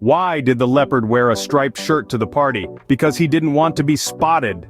Why did the leopard wear a striped shirt to the party? Because he didn't want to be spotted.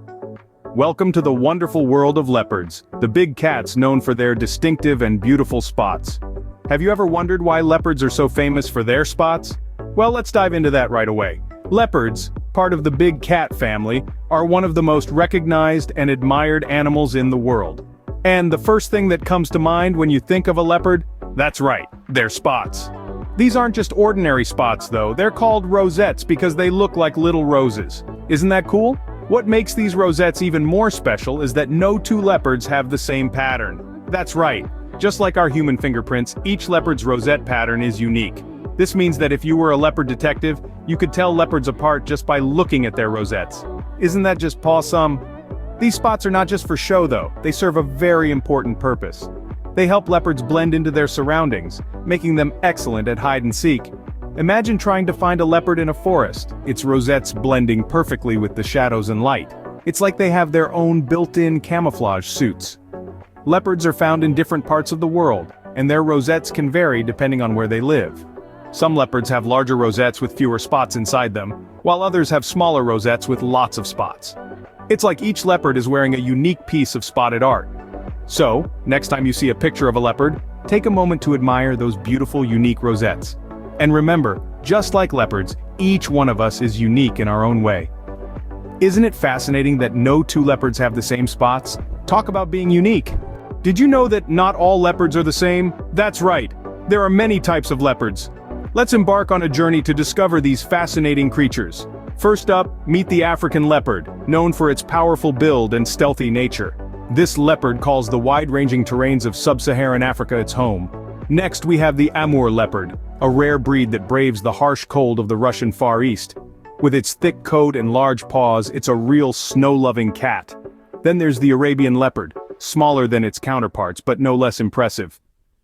Welcome to the wonderful world of leopards, the big cats known for their distinctive and beautiful spots. Have you ever wondered why leopards are so famous for their spots? Well, let's dive into that right away. Leopards, part of the big cat family, are one of the most recognized and admired animals in the world. And the first thing that comes to mind when you think of a leopard? That's right, their spots. These aren't just ordinary spots though, they're called rosettes because they look like little roses. Isn't that cool? What makes these rosettes even more special is that no two leopards have the same pattern. That's right, just like our human fingerprints, each leopard's rosette pattern is unique. This means that if you were a leopard detective, you could tell leopards apart just by looking at their rosettes. Isn't that just awesome? These spots are not just for show though, they serve a very important purpose. They help leopards blend into their surroundings, making them excellent at hide and seek. Imagine trying to find a leopard in a forest, its rosettes blending perfectly with the shadows and light. It's like they have their own built-in camouflage suits. Leopards are found in different parts of the world, and their rosettes can vary depending on where they live. Some leopards have larger rosettes with fewer spots inside them, while others have smaller rosettes with lots of spots. It's like each leopard is wearing a unique piece of spotted art. So, next time you see a picture of a leopard, take a moment to admire those beautiful, unique rosettes. And remember, just like leopards, each one of us is unique in our own way. Isn't it fascinating that no two leopards have the same spots? Talk about being unique. Did you know that not all leopards are the same? That's right, there are many types of leopards. Let's embark on a journey to discover these fascinating creatures. First up, meet the African leopard, known for its powerful build and stealthy nature. This leopard calls the wide-ranging terrains of sub-Saharan Africa its home. Next we have the Amur leopard, a rare breed that braves the harsh cold of the Russian Far East. With its thick coat and large paws, it's a real snow-loving cat. Then there's the Arabian leopard, smaller than its counterparts but no less impressive.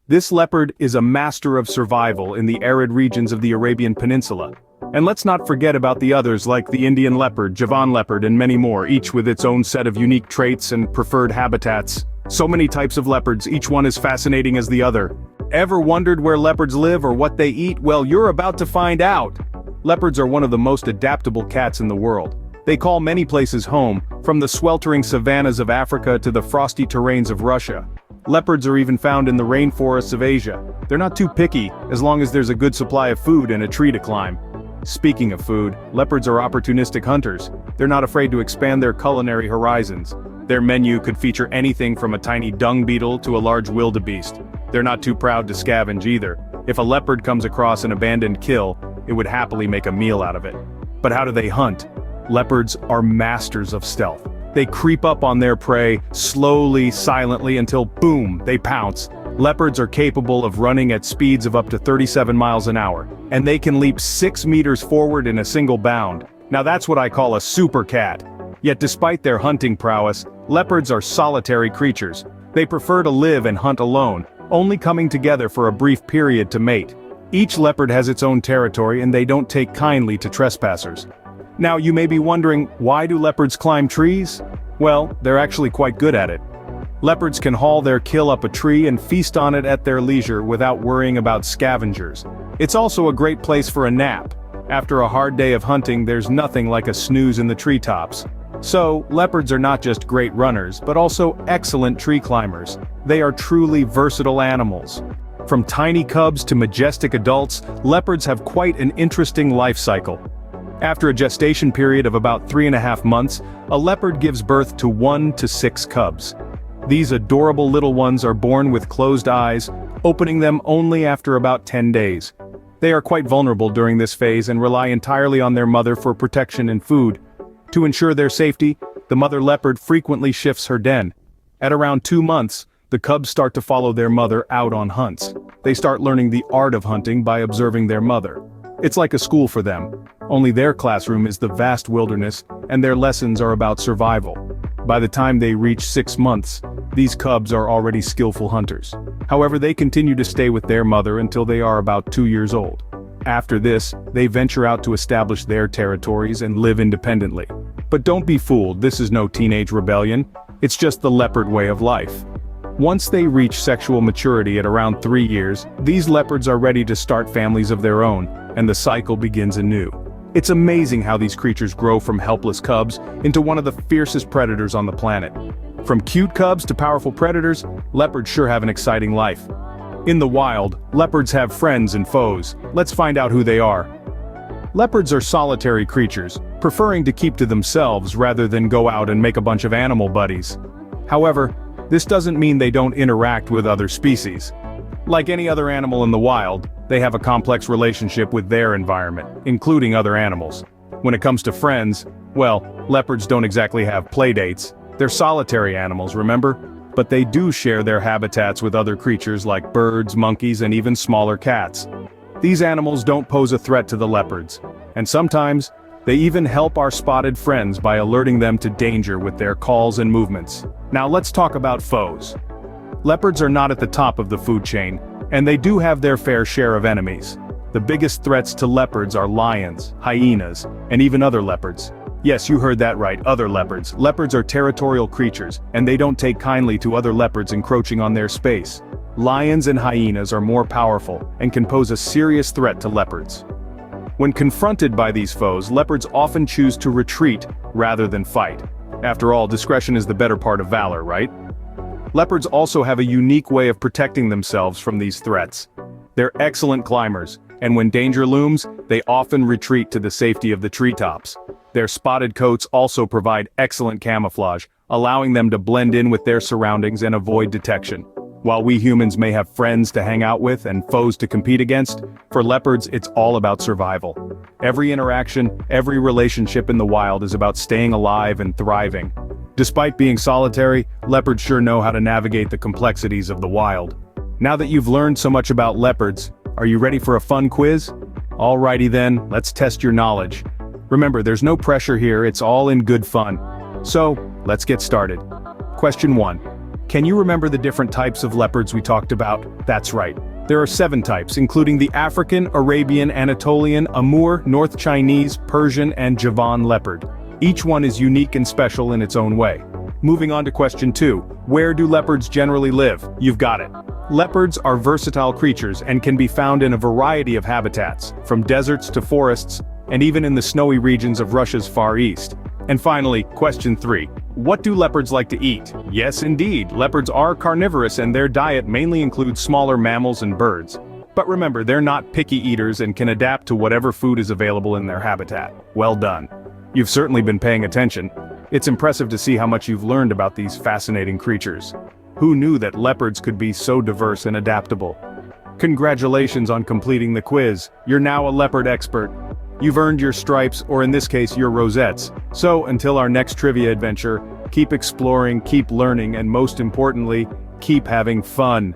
This leopard is a master of survival in the arid regions of the Arabian Peninsula. And let's not forget about the others like the Indian leopard, Javan leopard and many more, each with its own set of unique traits and preferred habitats. So many types of leopards, each one as fascinating as the other. Ever wondered where leopards live or what they eat? Well, you're about to find out! Leopards are one of the most adaptable cats in the world. They call many places home, from the sweltering savannas of Africa to the frosty terrains of Russia. Leopards are even found in the rainforests of Asia. They're not too picky, as long as there's a good supply of food and a tree to climb. Speaking of food, leopards are opportunistic hunters. They're not afraid to expand their culinary horizons. Their menu could feature anything from a tiny dung beetle to a large wildebeest. They're not too proud to scavenge either. If a leopard comes across an abandoned kill, it would happily make a meal out of it. But how do they hunt? Leopards are masters of stealth. They creep up on their prey, slowly, silently, until boom, they pounce. Leopards are capable of running at speeds of up to 37 miles an hour, and they can leap 6 meters forward in a single bound. Now that's what I call a super cat. Yet despite their hunting prowess, leopards are solitary creatures. They prefer to live and hunt alone, only coming together for a brief period to mate. Each leopard has its own territory and they don't take kindly to trespassers. Now you may be wondering, why do leopards climb trees? Well, they're actually quite good at it. Leopards can haul their kill up a tree and feast on it at their leisure without worrying about scavengers. It's also a great place for a nap. After a hard day of hunting, there's nothing like a snooze in the treetops. So, leopards are not just great runners, but also excellent tree climbers. They are truly versatile animals. From tiny cubs to majestic adults, leopards have quite an interesting life cycle. After a gestation period of about 3.5 months, a leopard gives birth to 1 to 6 cubs. These adorable little ones are born with closed eyes, opening them only after about 10 days. They are quite vulnerable during this phase and rely entirely on their mother for protection and food. To ensure their safety, the mother leopard frequently shifts her den. At around 2 months, the cubs start to follow their mother out on hunts. They start learning the art of hunting by observing their mother. It's like a school for them, only their classroom is the vast wilderness, and their lessons are about survival. By the time they reach 6 months, these cubs are already skillful hunters. However, they continue to stay with their mother until they are about 2 years old. After this, they venture out to establish their territories and live independently. But don't be fooled, this is no teenage rebellion, it's just the leopard way of life. Once they reach sexual maturity at around 3 years, these leopards are ready to start families of their own, and the cycle begins anew. It's amazing how these creatures grow from helpless cubs into one of the fiercest predators on the planet. From cute cubs to powerful predators, leopards sure have an exciting life. In the wild, leopards have friends and foes. Let's find out who they are. Leopards are solitary creatures, preferring to keep to themselves rather than go out and make a bunch of animal buddies. However, this doesn't mean they don't interact with other species. Like any other animal in the wild, they have a complex relationship with their environment, including other animals. When it comes to friends, well, leopards don't exactly have playdates. They're solitary animals, remember? But they do share their habitats with other creatures like birds, monkeys, and even smaller cats. These animals don't pose a threat to the leopards, and sometimes, they even help our spotted friends by alerting them to danger with their calls and movements. Now let's talk about foes. Leopards are not at the top of the food chain, and they do have their fair share of enemies. The biggest threats to leopards are lions, hyenas, and even other leopards. Yes, you heard that right, other leopards. Leopards are territorial creatures, and they don't take kindly to other leopards encroaching on their space. Lions and hyenas are more powerful, and can pose a serious threat to leopards. When confronted by these foes, leopards often choose to retreat rather than fight. After all, discretion is the better part of valor, right? Leopards also have a unique way of protecting themselves from these threats. They're excellent climbers, and when danger looms, they often retreat to the safety of the treetops. Their spotted coats also provide excellent camouflage, allowing them to blend in with their surroundings and avoid detection. While we humans may have friends to hang out with and foes to compete against, for leopards it's all about survival. Every interaction, every relationship in the wild is about staying alive and thriving. Despite being solitary, leopards sure know how to navigate the complexities of the wild. Now that you've learned so much about leopards, are you ready for a fun quiz? Alrighty then, let's test your knowledge. Remember, there's no pressure here, it's all in good fun. So, let's get started. Question 1. Can you remember the different types of leopards we talked about? That's right. There are 7 types, including the African, Arabian, Anatolian, Amur, North Chinese, Persian, and Javan leopard. Each one is unique and special in its own way. Moving on to question 2. Where do leopards generally live? You've got it. Leopards are versatile creatures and can be found in a variety of habitats, from deserts to forests, and even in the snowy regions of Russia's Far East. And finally, question 3. What do leopards like to eat? Yes indeed, leopards are carnivorous and their diet mainly includes smaller mammals and birds. But remember, they're not picky eaters and can adapt to whatever food is available in their habitat. Well done. You've certainly been paying attention. It's impressive to see how much you've learned about these fascinating creatures. Who knew that leopards could be so diverse and adaptable? Congratulations on completing the quiz. You're now a leopard expert. You've earned your stripes, or in this case your rosettes. So, until our next trivia adventure, keep exploring, keep learning, and most importantly, keep having fun.